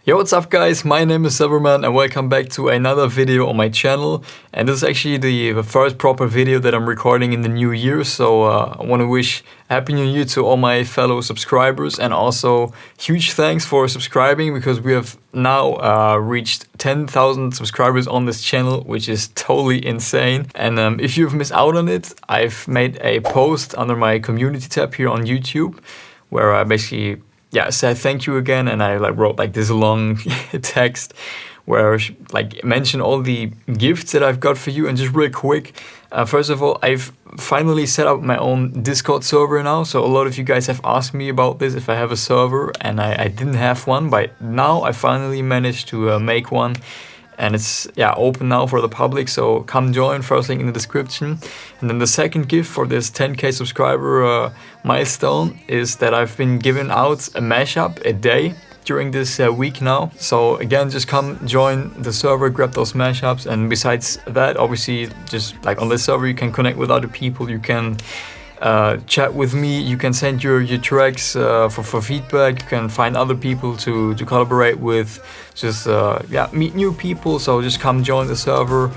Yo, what's up guys, my name is Severman and welcome back to another video on my channel. And this is actually the first proper video that I'm recording in the new year, so I want to wish Happy New Year to all my fellow subscribers, and also huge thanks for subscribing, because we have now reached 10,000 subscribers on this channel, which is totally insane. And if you've missed out on it, I've made a post under my community tab here on YouTube where I basically said thank you again, and I wrote this long text where I mention all the gifts that I've got for you. And just real quick, first of all, I've finally set up my own Discord server now. So a lot of you guys have asked me about this, if I have a server, and I didn't have one, but now I finally managed to make one. And it's open now for the public, so come join, first link in the description. And then the second gift for this 10k subscriber milestone is that I've been giving out a mashup a day during this week now. So again, just come join the server, grab those mashups. And besides that, obviously, just on this server, you can connect with other people, you can chat with me, you can send your tracks for feedback, you can find other people to collaborate with, just meet new people. So just come join the server.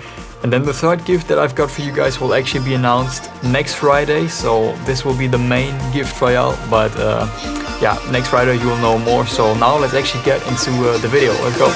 And then the third gift that I've got for you guys will actually be announced next Friday, so this will be the main gift royale, but next Friday you will know more. So now let's actually get into the video. Let's go.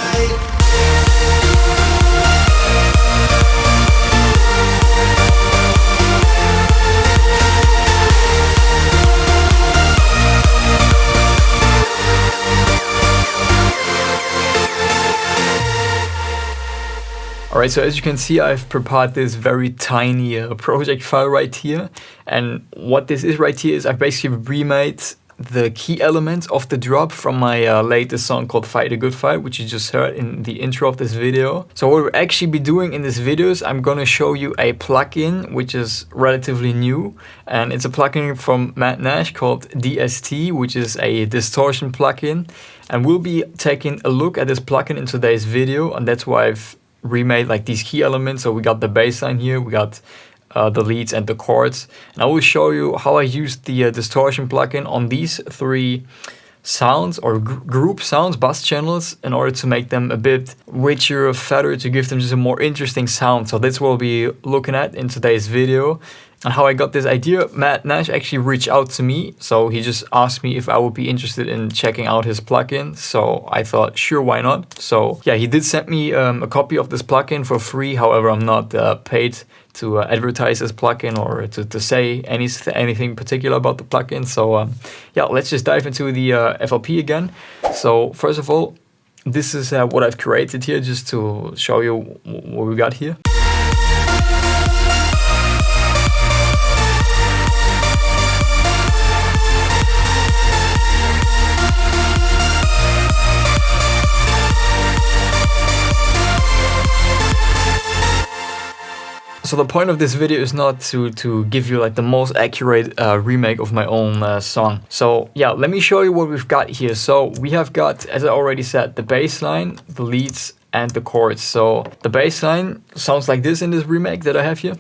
Alright, so as you can see, I've prepared this very tiny project file right here. And what this is right here is I've basically remade the key elements of the drop from my latest song called Fight a Good Fight, which you just heard in the intro of this video. So what we'll actually be doing in this video is I'm going to show you a plugin which is relatively new. And it's a plugin from Matt Nash called DST, which is a distortion plugin. And we'll be taking a look at this plugin in today's video, and that's why I've remade these key elements. So we got the bassline here, we got the leads and the chords, and I will show you how I used the distortion plugin on these three sounds or group sounds, bus channels, in order to make them a bit richer, fatter, to give them just a more interesting sound. So that's what we'll be looking at in today's video. And how I got this idea, Matt Nash actually reached out to me, so he just asked me if I would be interested in checking out his plugin. So I thought, sure, why not? So yeah, he did send me a copy of this plugin for free. However, I'm not paid to advertise this plugin or to say anything particular about the plugin. So let's just dive into the FLP again. So first of all, this is what I've created here, just to show you what we got here. So the point of this video is not to give you the most accurate remake of my own song. So yeah, let me show you what we've got here. So we have got, as I already said, the bass line, the leads, and the chords. So the bass line sounds like this in this remake that I have here.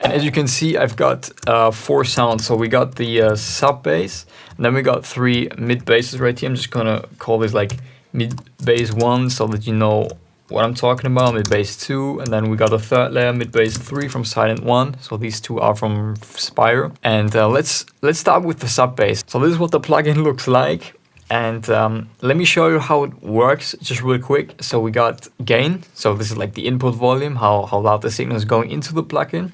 And as you can see, I've got 4 sounds. So we got the sub bass, and then we got 3 mid basses right here. I'm just gonna call this mid bass 1, so that you know what I'm talking about. Mid bass 2, and then we got a third layer, mid bass 3 from Silent 1. So these 2 are from Spire. And let's start with the sub bass. So this is what the plugin looks like. And let me show you how it works just real quick. So we got gain. So this is the input volume, how loud the signal is going into the plugin.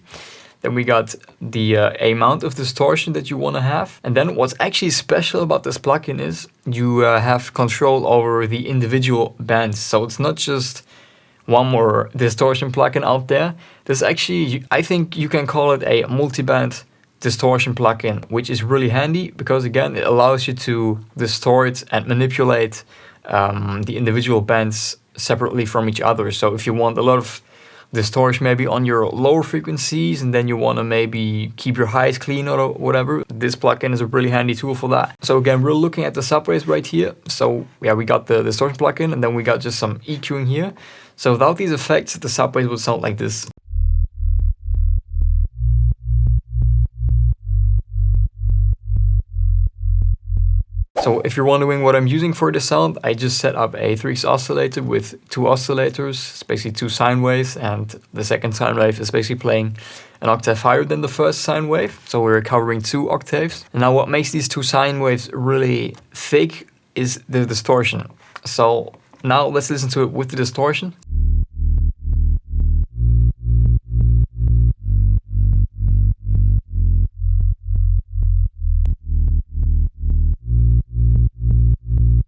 Then we got the amount of distortion that you want to have. And then what's actually special about this plugin is you have control over the individual bands. So it's not just one more distortion plugin out there. There's actually, I think you can call it a multi-band distortion plugin, which is really handy because, again, it allows you to distort and manipulate the individual bands separately from each other. So if you want a lot of distortion maybe on your lower frequencies, and then you want to maybe keep your highs clean or whatever, this plugin is a really handy tool for that. So again, we're looking at the sub bass right here. So yeah, we got the distortion plugin, and then we got just some EQing here. So without these effects, the sub bass would sound like this. So if you're wondering what I'm using for this sound, I just set up a 3x oscillator with 2 oscillators. It's basically 2 sine waves, and the second sine wave is basically playing an octave higher than the first sine wave. So we're covering 2 octaves. And now what makes these 2 sine waves really thick is the distortion. So now let's listen to it with the distortion.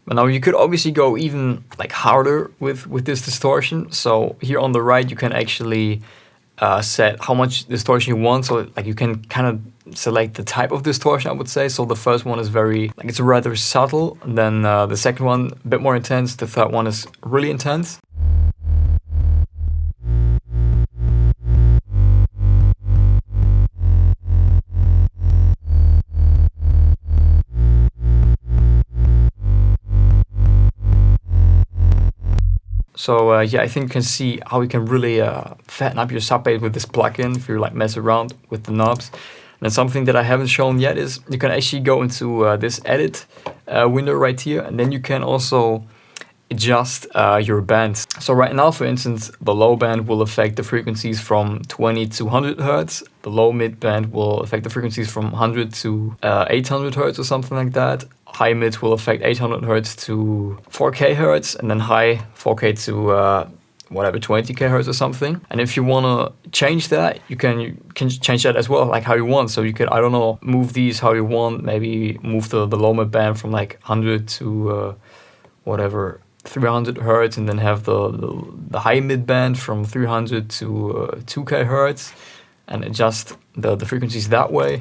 But now you could obviously go even like harder with this distortion. So here on the right, you can actually set how much distortion you want. So like you can kind of select the type of distortion, I would say. So the first one is very, like it's rather subtle. And then the second one, a bit more intense. The third one is really intense. So yeah, I think you can see how you can really fatten up your sub bass with this plugin if you like mess around with the knobs. And then something that I haven't shown yet is you can actually go into this edit window right here, and then you can also adjust your bands. So right now, for instance, the low band will affect the frequencies from 20 to 100 Hertz. The low mid band will affect the frequencies from 100 to 800 Hertz or something like that. High mid will affect 800 Hertz to 4K Hertz, and then high 4K to whatever 20K Hertz or something. And if you want to change that, you can change that as well, like how you want. So you could, I don't know, move these how you want. Maybe move the low mid band from like 100 to whatever 300 Hertz, and then have the high mid band from 300 to 2K Hertz, and adjust the frequencies that way.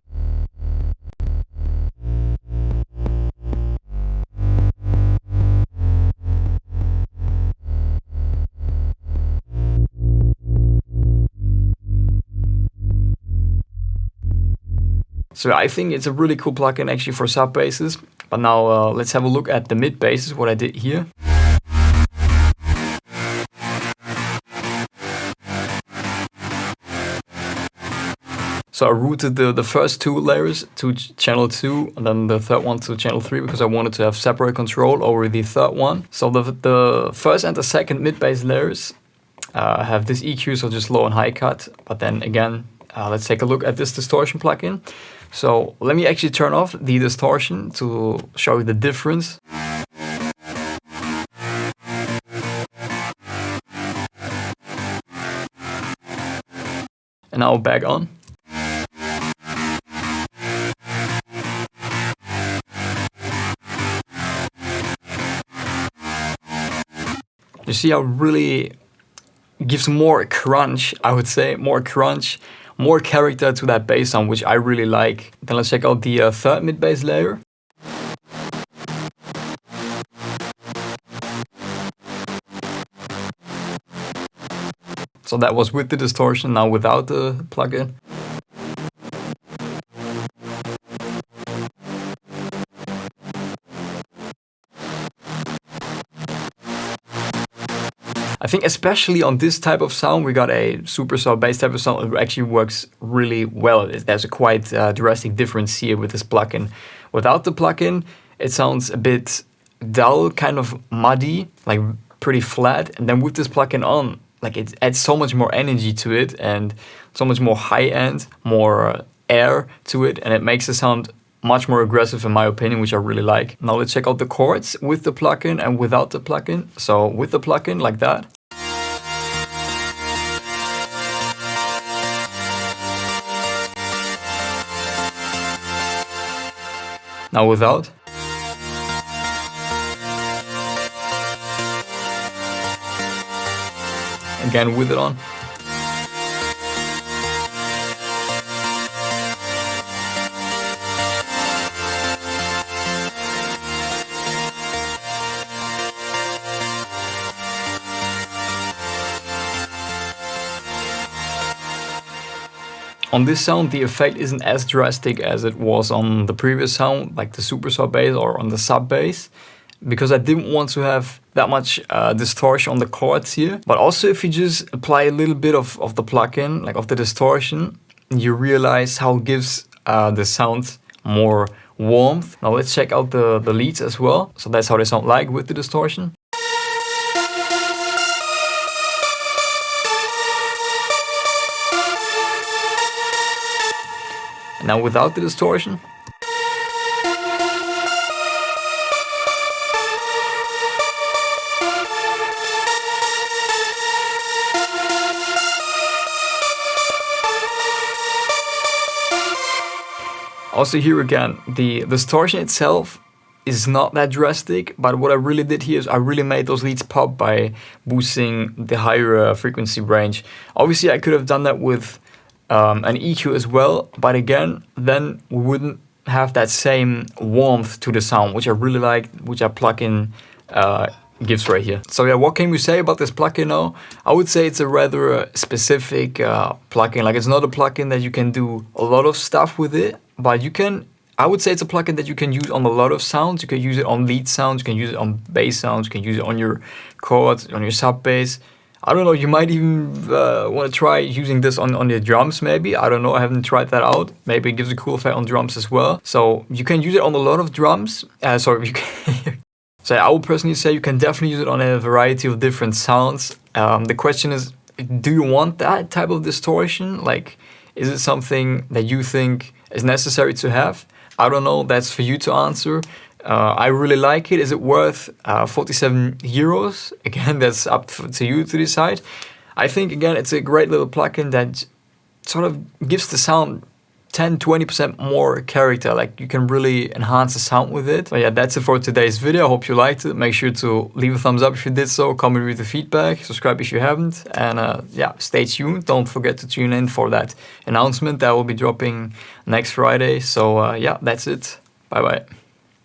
So I think it's a really cool plugin actually for sub basses. But now let's have a look at the mid basses, what I did here. So I routed the first 2 layers to channel 2, and then the third one to channel 3, because I wanted to have separate control over the third one. So the first and the second mid bass layers have this EQ, so just low and high cut. But then again, let's take a look at this distortion plugin. So let me actually turn off the distortion to show you the difference. And now back on. You see how it really gives more crunch, I would say, more crunch, more character to that bass sound, which I really like. Then let's check out the third mid bass layer. So that was with the distortion, now without the plugin. I think especially on this type of sound, we got a superstar bass type of sound. It actually works really well. There's a quite drastic difference here with this plugin. Without the plugin, it sounds a bit dull, kind of muddy, like pretty flat. And then with this plugin on, like it adds so much more energy to it and so much more high end, more air to it, and it makes the sound much more aggressive in my opinion, which I really like. Now let's check out the chords with the plugin and without the plugin. So with the plugin, like that. Now without. Again with it on. On this sound, the effect isn't as drastic as it was on the previous sound, like the super sub bass or on the sub bass, because I didn't want to have that much distortion on the chords here. But also if you just apply a little bit of the plugin, like of the distortion, you realize how it gives the sound more warmth. Now let's check out the leads as well. So that's how they sound like with the distortion. And now without the distortion. Also here again, the distortion itself is not that drastic, but what I really did here is I really made those leads pop by boosting the higher frequency range. Obviously I could have done that with an EQ as well, but again, then we wouldn't have that same warmth to the sound, which I really like, which our plugin gives right here. So yeah, what can we say about this plugin now? I would say it's a rather specific plugin. Like, it's not a plugin that you can do a lot of stuff with it, but you can, I would say it's a plugin that you can use on a lot of sounds. You can use it on lead sounds, you can use it on bass sounds, you can use it on your chords, on your sub bass. I don't know, you might even want to try using this on your drums maybe. I don't know, I haven't tried that out. Maybe it gives a cool effect on drums as well. So you can use it on a lot of drums. Sorry, you can so I would personally say you can definitely use it on a variety of different sounds. The question is, do you want that type of distortion? Like, is it something that you think is necessary to have? I don't know, that's for you to answer. I really like it. Is it worth 47 euros? Again, that's up to you to decide. I think, again, it's a great little plugin that sort of gives the sound 10-20% more character. Like, you can really enhance the sound with it. So yeah, that's it for today's video. I hope you liked it. Make sure to leave a thumbs up if you did so, comment with the feedback, subscribe if you haven't, and yeah, stay tuned. Don't forget to tune in for that announcement that will be dropping next Friday. So yeah, that's it. Bye bye.